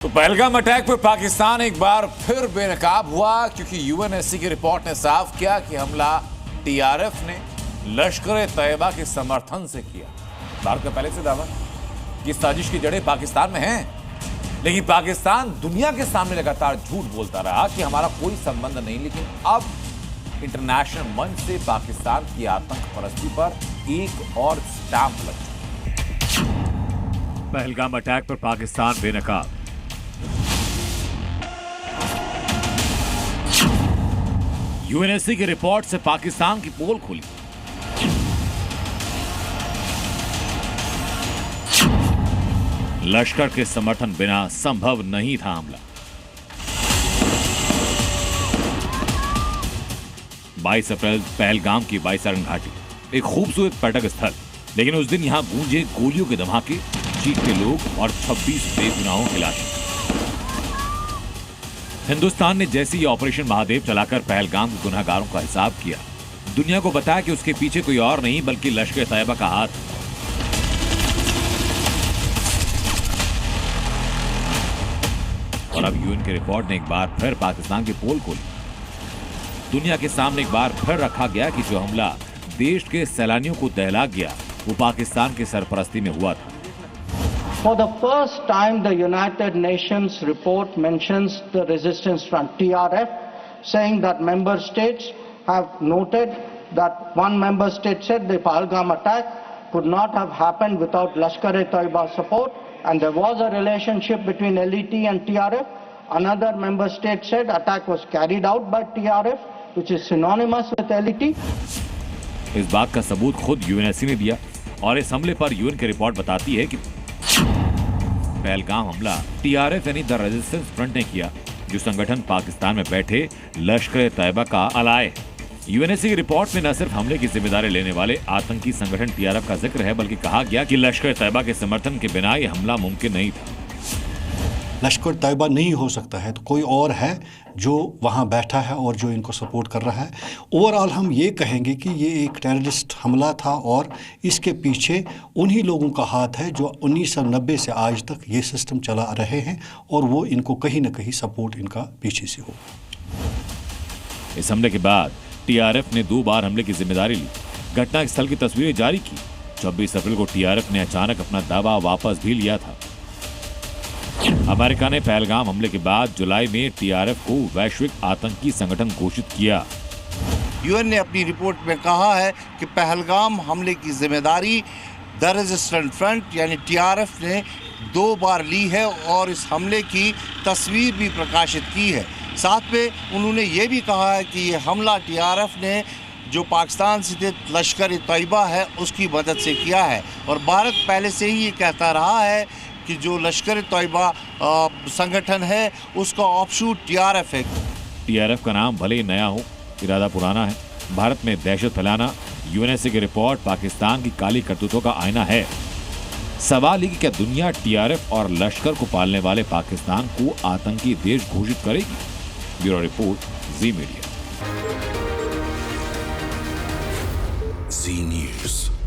तो पहलगाम अटैक पर पाकिस्तान एक बार फिर बेनकाब हुआ क्योंकि यूएनएससी की रिपोर्ट ने साफ किया कि हमला टीआरएफ ने लश्कर तैयबा के समर्थन से किया। भारत का पहले से दावा कि साजिश की जड़ें पाकिस्तान में हैं, लेकिन पाकिस्तान दुनिया के सामने लगातार झूठ बोलता रहा कि हमारा कोई संबंध नहीं। लेकिन अब इंटरनेशनल मंच से पाकिस्तान की आतंक परस्ती पर एक और स्टैंप लग चुका। पहलगाम अटैक पर पाकिस्तान बेनकाब। यूएनएससी की रिपोर्ट से पाकिस्तान की पोल खुली। लश्कर के समर्थन बिना संभव नहीं था हमला। 22 अप्रैल पहलगाम की बाईसारन घाटी, एक खूबसूरत पर्यटक स्थल, लेकिन उस दिन यहां गूंजे गोलियों के धमाके, चीखते लोग और 26 बेगुनाहों की लाशें। हिंदुस्तान ने जैसे ही ऑपरेशन महादेव चलाकर पहलगाम के गुनहगारों का हिसाब किया, दुनिया को बताया कि उसके पीछे कोई और नहीं बल्कि लश्कर तैयबा का हाथ। और अब यूएन की रिपोर्ट ने एक बार फिर पाकिस्तान की पोल खोली। दुनिया के सामने एक बार फिर रखा गया कि जो हमला देश के सैलानियों को दहला गया वो पाकिस्तान की सरपरस्ती में हुआ था। For the first time, the United Nations report mentions the Resistance Front, TRF, saying that member states have noted that one member state said the Pahalgam attack could not have happened without Lashkar-e-Taiba support, and there was a relationship between LET and TRF. Another member state said attack was carried out by TRF, which is synonymous with LET. इस बात का सबूत खुद UNSC ने दिया और इस हमले पर यूएन की रिपोर्ट बताती है कि पहलगाम हमला टीआरएफ यानी द रेजिस्टेंस फ्रंट ने किया, जो संगठन पाकिस्तान में बैठे लश्कर तैयबा का अलाय है। यूएनएससी की रिपोर्ट में न सिर्फ हमले की जिम्मेदारी लेने वाले आतंकी संगठन टीआरएफ का जिक्र है, बल्कि कहा गया कि लश्कर तैयबा के समर्थन के बिना यह हमला मुमकिन नहीं था। लश्कर तैयबा नहीं हो सकता है तो कोई और है जो वहाँ बैठा है और जो इनको सपोर्ट कर रहा है। ओवरऑल हम ये कहेंगे कि ये एक टेररिस्ट हमला था और इसके पीछे उन्हीं लोगों का हाथ है जो 1990 से आज तक ये सिस्टम चला रहे हैं और वो इनको कहीं ना कहीं सपोर्ट इनका पीछे से हो। इस हमले के बाद टीआरएफ ने 2 बार हमले की जिम्मेदारी ली, घटना स्थल की तस्वीरें जारी की। 26 अप्रैल को टीआरएफ ने अचानक अपना दावा वापस भी लिया था। अमेरिका ने पहलगाम हमले के बाद जुलाई में टीआरएफ को वैश्विक आतंकी संगठन घोषित किया। यूएन ने अपनी रिपोर्ट में कहा है कि पहलगाम हमले की जिम्मेदारी द रेजिस्टेंस फ्रंट यानी टीआरएफ ने 2 बार ली है और इस हमले की तस्वीर भी प्रकाशित की है। साथ में उन्होंने ये भी कहा है कि ये हमला टीआरएफ ने जो पाकिस्तान स्थित लश्कर तैयबा है उसकी मदद से किया है। और भारत पहले से ही ये कहता रहा है कि जो लश्कर तैयबा संगठन है उसका ऑफशूट टीआरएफ है। टीआरएफ का नाम भले ही नया हो, इरादा पुराना है। भारत में दहशत फैलाना यूएनएससी की रिपोर्ट पाकिस्तान की काली करतूतों का आईना है। सवाल ये कि क्या दुनिया टीआरएफ और लश्कर को पालने वाले पाकिस्तान को आतंकी देश घोषित करेगी? ब्यूरो रिपोर्ट, जी मीडिया। जी न्यूज़।